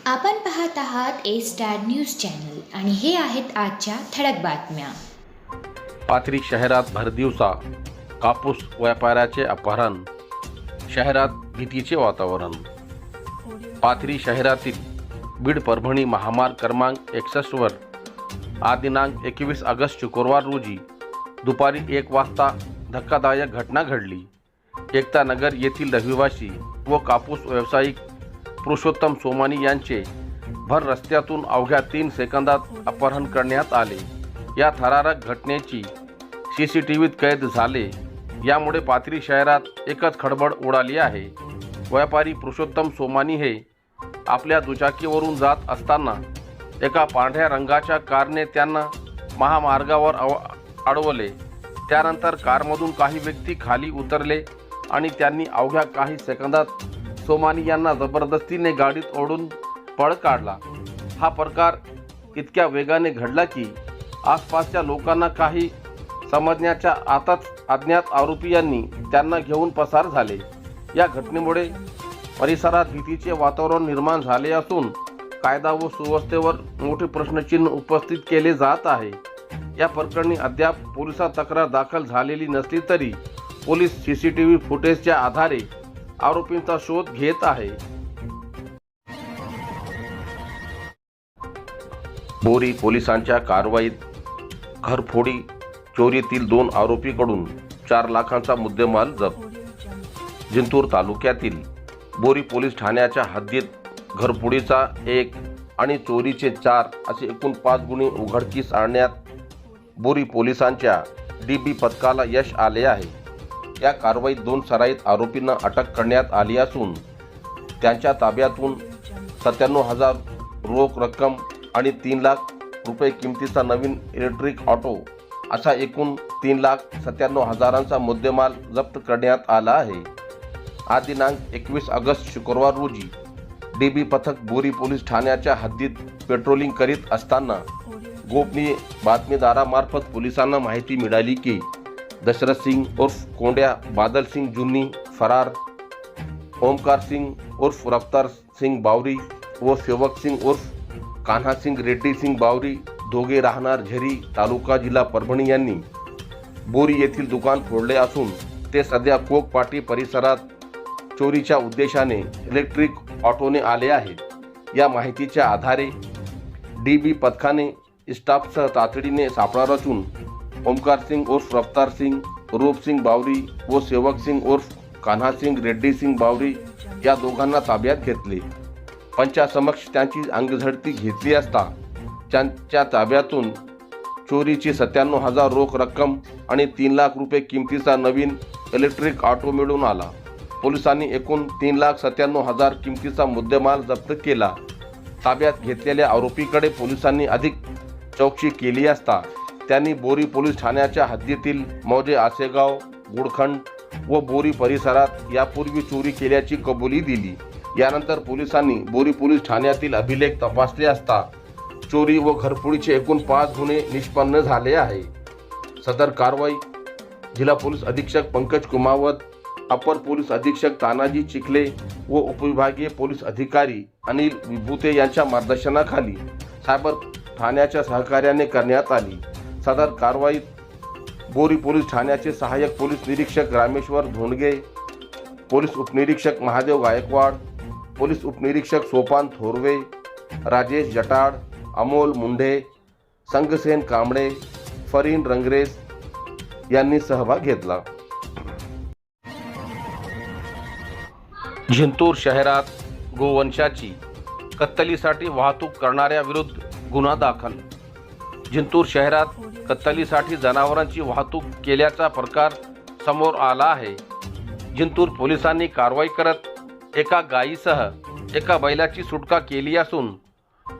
आपण पाहत आहात ए स्टार न्यूज चॅनल आणि हे आहेत आजच्या ठळक बातम्या. पाथरी शहरात भरदिवसा कापूस व्यापाऱ्याचे अपहरण, शहरात भीतीचे वातावरण. पाथरी शहरातील बीड परभणी महामार्ग क्रमांक 61 वर आज दिनांक 21 ऑगस्ट शुक्रवार रोजी दुपारी 1 वाजता धक्कादायक घटना घडली. एकता नगर येथील रहिवासी व कापूस व्यावसायिक पुरुषोत्तम सोमानी यांचे भर रस्त्यातून अवघ्या 3 सेकंदात अपहरण करण्यात आले. या थरारक घटनेची CCTVत कैद झाले. यामुळे पाथरी शहरात एकच खळबळ उडाली आहे. व्यापारी पुरुषोत्तम सोमानी हे आपल्या दुचाकीवरून जात असताना एका पांढऱ्या रंगाच्या कारने त्यांना महामार्गावर अडवले. त्यानंतर कारमधून काही व्यक्ती खाली उतरले आणि त्यांनी अवघ्या काही सेकंदात सोमानी यांना जबरदस्तीने गाडीत ओढून पळ काढला. हा प्रकार इतक्या वेगाने घडला की आसपासच्या लोकांना काही समजण्याच्या आताच अज्ञात आरोपींनी त्यांना घेऊन पसार झाले. या घटनेमुळे परिसरात भीतीचे वातावरण निर्माण झाले असून कायदा व सुव्यवस्थेवर मोठे प्रश्नचिन्ह उपस्थित केले जात आहे. या प्रकरणी अद्याप पोलिसात तक्रार दाखल झालेली नसली तरी पोलीस CCTV फुटेजच्या आधारे आरोपींचा शोध घेत आहे. बोरी पोलिसांच्या कारवाईत घरफोडी चोरीतील 2 आरोपीकडून 4 लाखांचा मुद्देमाल जप्त. जिंतूर तालुक्यातील बोरी पोलीस ठाण्याच्या हद्दीत घरफोडीचा 1 आणि चोरीचे 4 असे एकूण 5 गुन्हे उघडकीस आणण्यात बोरी पोलिसांच्या DB पथकाला यश आले आहे. या कारवाईत 2 सराईत आरोपींना अटक करण्यात आली असून त्यांच्या ताब्यातून 97,000 रोख रक्कम आणि 3 लाख रुपये किमतीचा नवीन इलेक्ट्रिक ऑटो असा एकूण 3,97,000चा मुद्देमाल जप्त करण्यात आला आहे. आज दिनांक 21 ऑगस्ट शुक्रवार रोजी DB पथक बोरी पोलीस ठाण्याच्या हद्दीत पेट्रोलिंग करीत असताना गोपनीय बातमीदारामार्फत पोलिसांना माहिती मिळाली की दशरथ सिंग उर्फ कोंड्या बादल सिंग जुन्नी फरार, ओमकार सिंग उर्फ रफ्तार सिंग बावरी व सेवक सिंग उर्फ कान्हा सिंग रेड्डी सिंग बावरी दोघे राहणार झरी तालुका जिल्हा परभणी यांनी बोरी येथील दुकान फोडले असून ते सध्या कोकपाटी परिसरात चोरीच्या उद्देशाने इलेक्ट्रिक ऑटोने आले आहेत. या माहितीच्या आधारे DB पथकाने स्टाफसह तातडीने सापळा रचून ओमकार सिंग उर्फ रफ्तार सिंग, रूप सिंग बावरी व सेवक सिंग उर्फ कान्हा सिंग रेड्डी सिंग बावरी या दोघांना ताब्यात घेतले. पंचासमक्ष त्यांची अंगझडती घेतली असता त्यांच्या ताब्यातून चोरीची 97,000 रोख रक्कम आणि 3 लाख रुपये किमतीचा नवीन इलेक्ट्रिक ऑटो मिळून आला. पोलिसांनी एकूण 3,97,000 किमतीचा मुद्देमाल जप्त केला. ताब्यात घेतलेल्या आरोपीकडे पोलिसांनी अधिक चौकशी केली असता त्यांनी बोरी पोलीस ठाण्याच्या हद्दीतील मौजे आसेगाव, गुडखंड व बोरी परिसरात यापूर्वी चोरी केल्याची कबुली दिली. यानंतर पोलिसांनी बोरी पोलीस ठाण्यातील अभिलेख तपासले असता चोरी व घरफोडीचे एकूण 5 गुन्हे निष्पन्न झाले आहे. सदर कारवाई जिल्हा पोलीस अधीक्षक पंकज कुमावत, अपर पोलीस अधीक्षक तानाजी चिखले व उपविभागीय पोलीस अधिकारी अनिल विभूते यांच्या मार्गदर्शनाखाली सायबर ठाण्याच्या सहकार्याने करण्यात आली. सदर कारवाईत बोरी पोलीस ठाण्याचे सहाय्यक पोलीस निरीक्षक रामेश्वर धोंडगे, पोलीस उपनिरीक्षक महादेव गायकवाड, पोलीस उपनिरीक्षक सोपान थोरवे, राजेश जटाड, अमोल मुंढे, संगसेन कांबळे, फरीन रंगरेज यांनी सहभाग घेतला. जिंतूर शहरात गोवंशाची कत्तलीसाठी वाहतूक करणाऱ्या विरुद्ध गुन्हा दाखल. जिंतूर शहरात कत्तलीसाठी जनावरांची वाहतूक केल्याचा प्रकार समोर आला आहे. जिंतूर पोलिसांनी कारवाई करत एका गायीसह एका बैलाची सुटका केली असून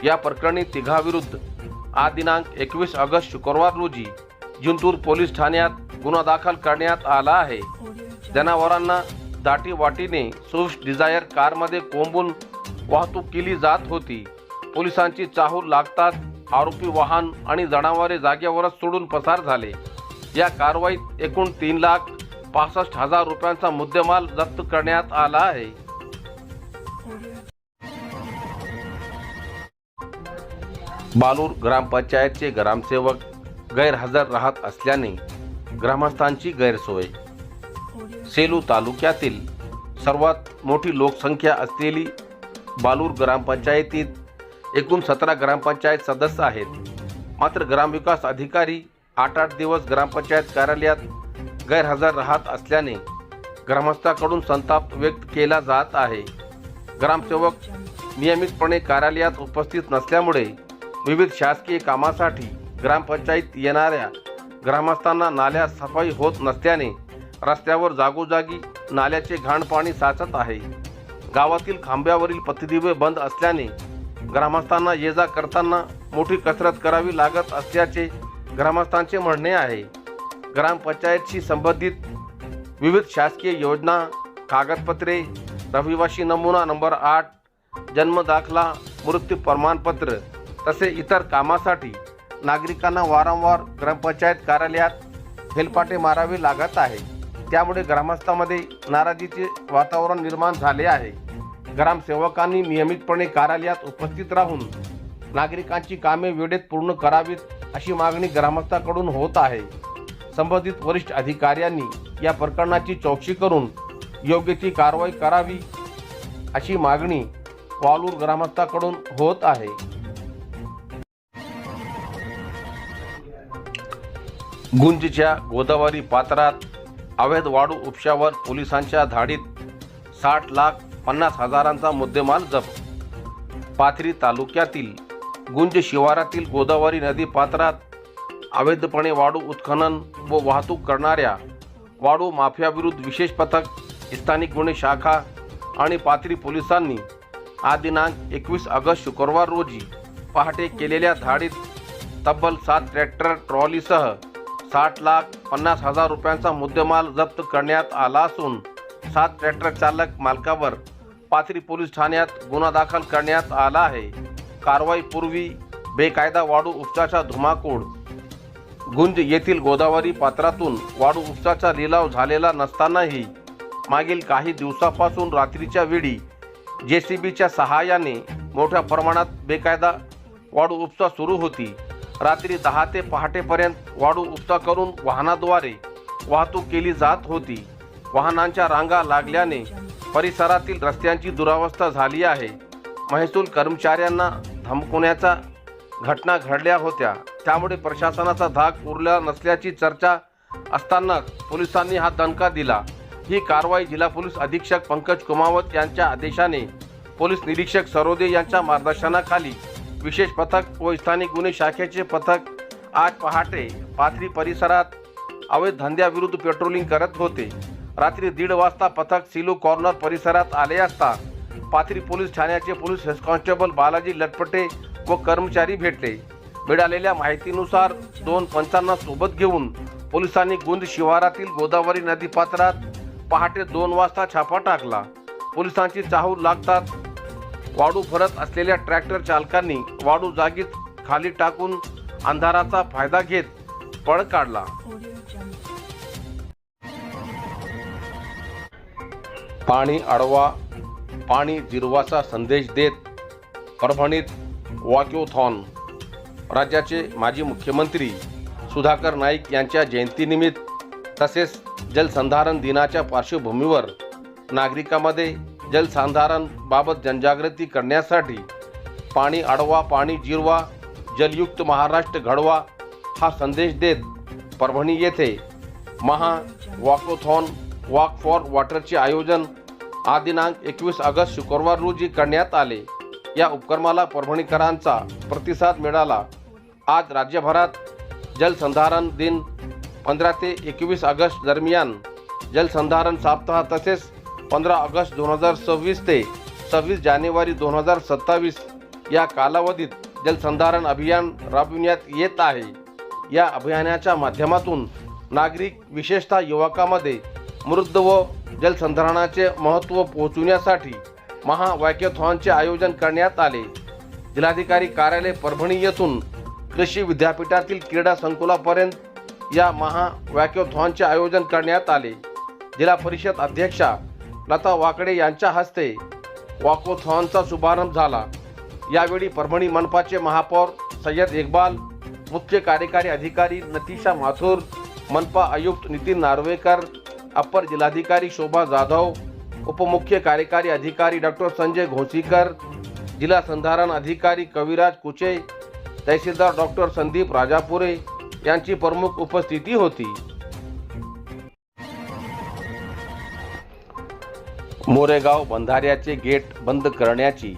या प्रकरणी तिघांविरुद्ध आज दिनांक 21 ऑगस्ट शुक्रवार रोजी जिंतूर पोलीस ठाण्यात गुन्हा दाखल करण्यात आला आहे. जनावरांना दाटीवाटीने स्विफ्ट डिझायर कारमध्ये कोंबून वाहतूक केली जात होती. पोलिसांची चाहूल लागताच आरोपी वाहन आणि जनावरे जागेवरच सोडून पसार झाले. या कारवाईत एकूण 3,65,000 रुपयांचा मुद्देमाल जप्त करण्यात आला आहे. बालूर ग्रामपंचायतचे ग्रामसेवक गैरहजर राहत असल्याने ग्रामस्थांची गैरसोय. सेलू तालुक्यातील सर्वात मोठी लोकसंख्या असलेली बालूर ग्रामपंचायतीत एकूण 17 ग्रामपंचायत सदस्य आहेत. मात्र ग्रामविकास अधिकारी 8 दिवस ग्रामपंचायत कार्यालयात गैरहजर राहत असल्याने ग्रामस्थांकडून संताप व्यक्त केला जात आहे. ग्रामसेवक नियमितपणे कार्यालयात उपस्थित नसल्यामुळे विविध शासकीय कामासाठी ग्रामपंचायत येणाऱ्या ग्रामस्थांना नाल्या सफाई होत नसल्याने रस्त्यावर जागोजागी नाल्याचे घाण पाणी साचत आहे. गावातील खांब्यावरील पथदिवे बंद असल्याने ग्रामस्थांना ये जा करताना मोठी कसरत करावी लागत असल्याचे ग्रामस्थांचे म्हणणे आहे. ग्रामपंचायतशी संबंधित विविध शासकीय योजना, कागदपत्रे, रहिवासी नमुना नंबर 8, जन्म दाखला, मृत्यू प्रमाणपत्र तसे इतर कामासाठी नागरिकांना वारंवार ग्रामपंचायत कार्यालयात हेलपाटे मारावे लागत आहे. त्यामुळे ग्रामस्थांमध्ये नाराजीचे वातावरण निर्माण झाले आहे. ग्रामसेवकांनी नियमितपणे कार्यालयात उपस्थित राहून नागरिकांची कामे वेळेत पूर्ण करावीत अशी मागणी ग्रामस्थांकडून होत आहे. संबंधित वरिष्ठ अधिकाऱ्यांनी या प्रकरणाची चौकशी करून योग्य ती कारवाई करावी अशी मागणी वालूर ग्रामस्थांकडून होत आहे. गुंजच्या गोदावरी पात्रात अवैध वाळू उपशावर पोलिसांच्या धाडीत 60,50,000चा मुद्देमाल जप्त. पाथरी तालुक्यातील गुंज शिवारातील गोदावरी नदी पात्रात अवैधपणे वाळू उत्खनन व वाहतूक करणाऱ्या वाळू माफियाविरुद्ध विशेष पथक, स्थानिक गुन्हे शाखा आणि पाथरी पोलिसांनी आज दिनांक 21 ऑगस्ट शुक्रवार रोजी पहाटे केलेल्या धाडीत तब्बल 7 ट्रॅक्टर ट्रॉलीसह 60,50,000 रुपयांचा मुद्देमाल जप्त करण्यात आला असून 7 ट्रॅक्टर चालक मालकावर पाथरी पोलीस ठाण्यात गुन्हा दाखल करण्यात आला आहे. कारवाईपूर्वी बेकायदा वाळू उपसाचा धुमाकूळ. गुंज येथील गोदावरी पात्रातून वाळू उपसाचा लिलाव झालेला नसतानाही मागील काही दिवसापासून रात्रीच्या वेळी JCBच्या सहाय्याने मोठ्या प्रमाणात बेकायदा वाळू उपसा सुरू होती. रात्री 10 ते पहाटेपर्यंत वाळू उपसा करून वाहनाद्वारे वाहतूक केली जात होती. वाहनांच्या रांगा लागल्याने परिसरातील रस्त्यांची दुरावस्था झाली आहे. महसूल कर्मचाऱ्यांना धमकवण्याच्या घटना घडल्या होत्या. त्यामुळे प्रशासनाचा धाक उरला नसल्याची चर्चा असतानाच पोलिसांनी हा दणका दिला. ही कारवाई जिल्हा पोलीस अधीक्षक पंकज कुमावत यांच्या आदेशाने पोलीस निरीक्षक सरोदे यांच्या मार्गदर्शनाखाली विशेष पथक व स्थानिक गुन्हे शाखेचे पथक आज पहाटे पाथरी परिसरात अवैध धंद्याविरुद्ध पेट्रोलिंग करत होते. रात्री 1:30 वाजता पथक सिलू कॉर्नर परिसरात आले असता पाथरी पोलीस ठाण्याचे police head constable Balaji Latpate व कर्मचारी भेटले. मिळालेल्या माहितीनुसार 2 पंचांना सोबत घेऊन पोलिसांनी गुंज शिवारातील गोदावरी नदी पात्रात पहाटे 2 वाजता छापा टाकला. पोलिसांची चाहूल लागतात वाळू भरत असलेल्या ट्रॅक्टर चालकांनी वाळू जागीच खाली टाकून अंधाराचा फायदा घेत पळ काढला. पाणी अडवा, पाणी जिरवाचा संदेश देत परभणीत वॉकॅथॉन. राज्याचे माजी मुख्यमंत्री सुधाकर नाईक यांच्या जयंतीनिमित्त तसेच जलसंधारण दिनाच्या पार्श्वभूमीवर नागरिकांमध्ये जलसंधारणबाबत जनजागृती करण्यासाठी पाणी अडवा, पाणी जिरवा, जलयुक्त महाराष्ट्र घडवा हा संदेश देत परभणी येथे महा वॉकॅथॉन वॉक फॉर वॉटरचे आयोजन आज दिनांक 21 ऑगस्ट शुक्रवार रोजी करण्यात आले. या उपक्रमाला परभणीकरांचा प्रतिसाद मिळाला. आज राज्यभरात जलसंधारण दिन 15 ते 21 ऑगस्ट दरम्यान जलसंधारण सप्ताह तसेच 15 ऑगस्ट 2026 ते 26 जानेवारी 2027 या कालावधीत जलसंधारण अभियान राबविण्यात येत आहे. या अभियानाच्या माध्यमातून नागरिक विशेषतः युवकांमध्ये मृद व जलसंधारणाचे महत्त्व पोहोचविण्यासाठी महा वॉकॅथॉनचे आयोजन करण्यात आले. जिल्हाधिकारी कार्यालय परभणी येथून कृषी विद्यापीठातील क्रीडा संकुलापर्यंत या महा वॉकॅथॉनचे आयोजन करण्यात आले. जिल्हा परिषद अध्यक्षा लता वाकडे यांच्या हस्ते वॉकॅथॉनचा शुभारंभ झाला. यावेळी परभणी मनपाचे महापौर सय्यद इक्बाल, मुख्य कार्यकारी अधिकारी नतीशा माथुर, मनपा आयुक्त नितीन नार्वेकर, अपर जिल्हाधिकारी शोभा जाधव, उपमुख्य कार्यकारी अधिकारी डॉक्टर संजय घोसीकर, जिल्हा संधारण अधिकारी कविराज कुचे, तहसीलदार डॉक्टर संदीप राजापुरे यांची प्रमुख उपस्थिती होती। मोरेगाव बंधाऱ्याचे गेट बंद करण्याची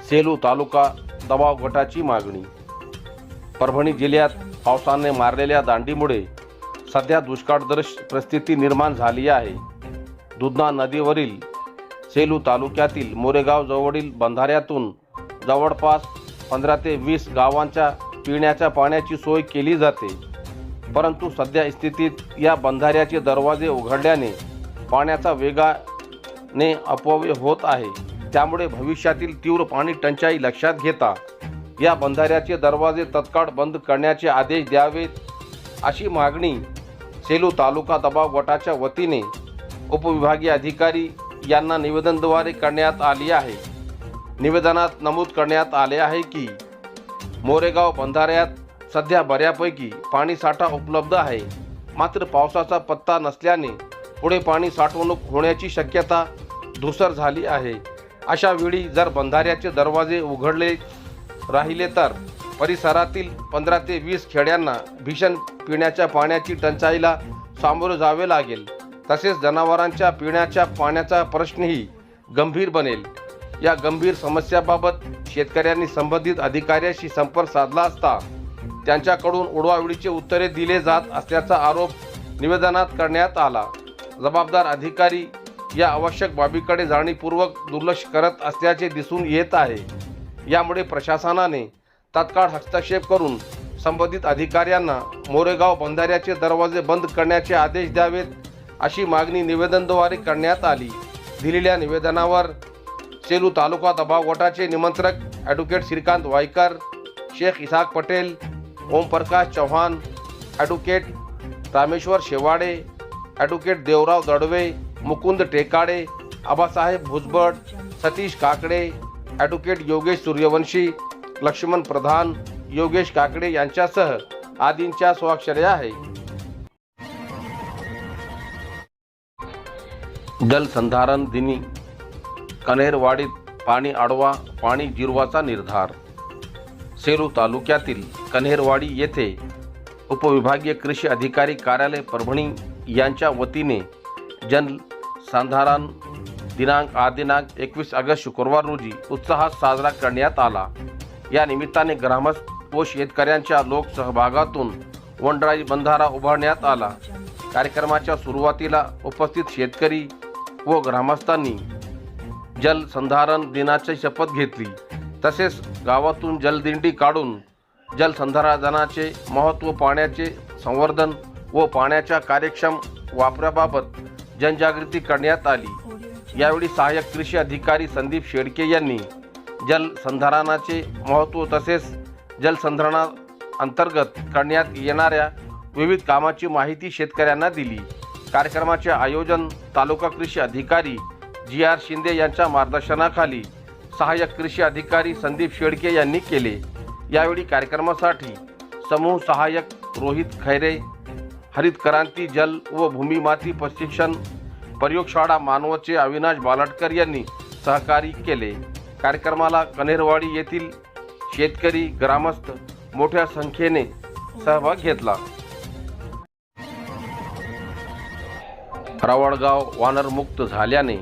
सेलू तालुका दबाव गटाची मागणी। परभणी जिल्ह्यात पावसाने मारलेल्या दांडीमुळे सध्या दुष्काळदृश परिस्थिती निर्माण झाली आहे। दुधना नदीवरील सेलू तालुक्यातील मोरेगाव जवळील बंधाऱ्यातून जवळपास 15 ते 20 गावांच्या पिण्याच्या पाण्याची सोय केली जाते, परंतु सध्या स्थितीत या बंधाऱ्याचे दरवाजे उघडल्याने पाण्याचा वेगाने अपव्यय होत आहे। त्यामुळे भविष्यातील तीव्र पाणी टंचाई लक्षात घेता या बंधाऱ्याचे दरवाजे तत्काळ बंद करण्याचे आदेश द्यावेत, अशी मागणी सेलू तालुका दबाव गटाच्या वतीने उपविभागीय अधिकारी यांना निवेदनाद्वारे करण्यात आली आहे। निवेदनात नमूद करण्यात आले आहे की मोरेगाव बंधाऱ्यात सध्या बऱ्यापैकी पाणी साठा उपलब्ध आहे, मात्र पावसाचा पत्ता नसल्याने पुढे पाणी साठवणूक होण्याची शक्यता धूसर झाली आहे। अशा वेळी जर बंधाऱ्याचे दरवाजे उघडले राहिले तर परिसरातील 15 ते 20 खेड्यांना भीषण पिण्याच्या पाण्याची टंचाईला सामोरे जावे लागेल। तसेच जनावरांच्या पिण्याच्या पाण्याचा प्रश्नही गंभीर बनेल। या गंभीर समस्याबाबत शेतकऱ्यांनी संबंधित अधिकाऱ्यांशी संपर्क साधला असता त्यांच्याकडून उडवाउडवीची उत्तरे दिले जात असल्याचा आरोप निवेदनात करण्यात आला। जबाबदार अधिकारी या आवश्यक बाबीकडे जाणीवपूर्वक दुर्लक्ष करत असल्याचे दिसून येत आहे। यामुळे प्रशासनाने तात्काळ हस्तक्षेप करून संबंधित अधिकाऱ्यांना मोरेगाव बंधाऱ्याचे दरवाजे बंद करण्याचे आदेश द्यावेत, अशी मागणी निवेदनाद्वारे करण्यात आली। दिलेल्या निवेदनावर सेलू तालुका दबाव गटाचे निमंत्रक advocate Shrikant Waykar, Sheikh Isaq Patel, Omprakash Chavan, advocate Rameshwar Shewade, advocate Devrao Dadve, Mukund Tekade, Abasaheb Bhujbal, Satish Kakade, advocate Yogesh Suryavanshi, Laxman Pradhan, Yogesh Kakade यांच्यासह आदींच्या स्वाक्षऱ्या आहे। जलसंधारण दिनी कन्हेरवाडीत पाणी अडवा पाणी जिरवाचा निर्धार। सेलू तालुक्यातील कन्हेरवाडी येथे उपविभागीय कृषी अधिकारी कार्यालय परभणी यांच्या वतीने जलसंधारण दिनांक 21 ऑगस्ट शुक्रवार रोजी उत्साहात साजरा करण्यात आला। या निमित्ताने ग्रामस्थ व शेतकऱ्यांच्या लोकसहभागातून वनराई बंधारा उभारण्यात आला। कार्यक्रमाच्या सुरुवातीला उपस्थित शेतकरी व ग्रामस्थांनी जलसंधारण दिनाची शपथ घेतली। तसेच गावातून जलदिंडी काढून जलसंधारणाचे महत्त्व, पाण्याचे संवर्धन व पाण्याच्या कार्यक्षम वापराबाबत जनजागृती करण्यात आली। यावेळी सहाय्यक कृषी अधिकारी संदीप शेडके यांनी जलसंधारणाचे महत्त्व तसेच जलसंधारणाअंतर्गत करण्यात येणाऱ्या विविध कामाची माहिती शेतकऱ्यांना दिली। कार्यक्रमाचे आयोजन तालुका कृषी अधिकारी GR शिंदे यांच्या मार्गदर्शनाखाली सहाय्यक कृषी अधिकारी संदीप शेडके यांनी केले। यावेळी कार्यक्रमासाठी समूह सहाय्यक रोहित खैरे, हरित क्रांती जल व भूमी माती प्रशिक्षण प्रयोगशाळा मानवचे अविनाश बालटकर यांनी सहकार्य केले। कार्यक्रमाला कन्हेरवाडी येथील शेतकरी ग्रामस्थ मोठ्या संख्येने सहभाग घेतला। रावळगाव वानरमुक्त झाल्याने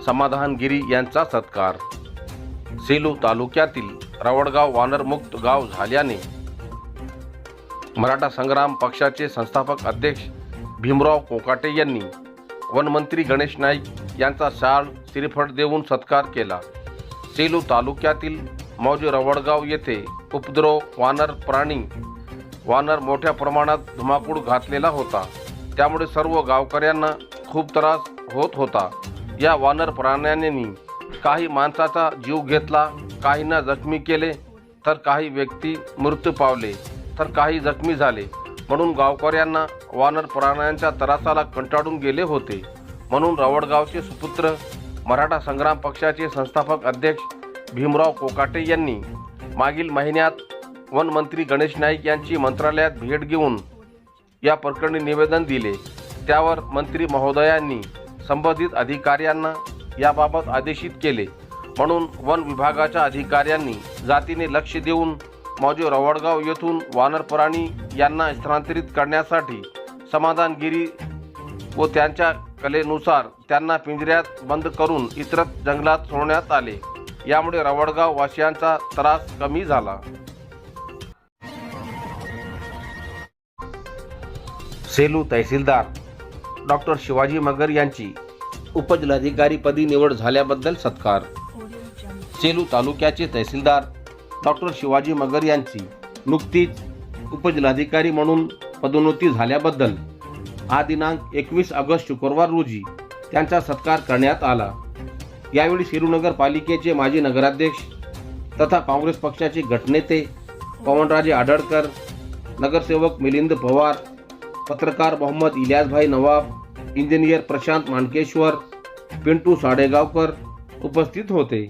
समाधान गिरी यांचा सत्कार। सेलू तालुक्यातील रावळगाव वानरमुक्त गाव झाल्याने मराठा संग्राम पक्षाचे संस्थापक अध्यक्ष भीमराव कोकाटे यांनी वनमंत्री गणेश नाईक यांचा शाल श्रीफळ देऊन सत्कार केला। सेलू तालुक्यातील मौजे रावळगाव येथे उपद्रव वानर मोठ्या प्रमाणात धुमाकूळ घातलेला होता, त्यामुळे सर्व गावकऱ्यांना खूप त्रास होत होता। या वानर प्राण्यांनी काही माणसाचा जीव घेतला, काहींना जखमी केले, तर काही व्यक्ती मृत्यू पावले, तर काही जखमी झाले। म्हणून गावकऱ्यांना वानर प्राण्यांच्या त्रासाला कंटाळून गेले होते। म्हणून रावळगावचे सुपुत्र मराठा संग्राम पक्षाचे संस्थापक अध्यक्ष भीमराव कोकाटे यांनी मागील महिन्यात वन मंत्री गणेश नाईक यांची मंत्रालयात भेट घेऊन या प्रकरणी निवेदन दिले। त्यावर मंत्री महोदयांनी संबंधित अधिकाऱ्यांना याबाबत आदेशित केले, म्हणून वन विभागाच्या अधिकाऱ्यांनी जातीने लक्ष देऊन मौजे रवडगाव येथून वानर प्राणी यांना स्थलांतरित करण्यासाठी समाधानगिरी व त्यांच्या कलेनुसार त्यांना पिंजऱ्यात बंद करून इतरत्र जंगलात सोडण्यात आले। यामुळे रवडगाव वासियांचा त्रास कमी झाला। सेलू तहसीलदार डॉक्टर शिवाजी मगर यांची उपजिल्हाधिकारीपदी निवड झाल्याबद्दल सत्कार। सेलू तालुक्याचे तहसीलदार डॉक्टर शिवाजी मगर यांची नुकतीच उपजिल्हाधिकारी म्हणून पदोन्नती झाल्याबद्दल हा दिनांक 21 ऑगस्ट शुक्रवार रोजी त्यांचा सत्कार करण्यात आला। यावेळी सेलू नगरपालिकेचे माजी नगराध्यक्ष तथा काँग्रेस पक्षाचे गटनेते पवनराजे आडळकर, नगरसेवक मिलिंद पवार, पत्रकार मोहम्मद इलियासभाई नवाब, इंजिनियर प्रशांत मानकेश्वर, पिंटू साडेगावकर उपस्थित होते।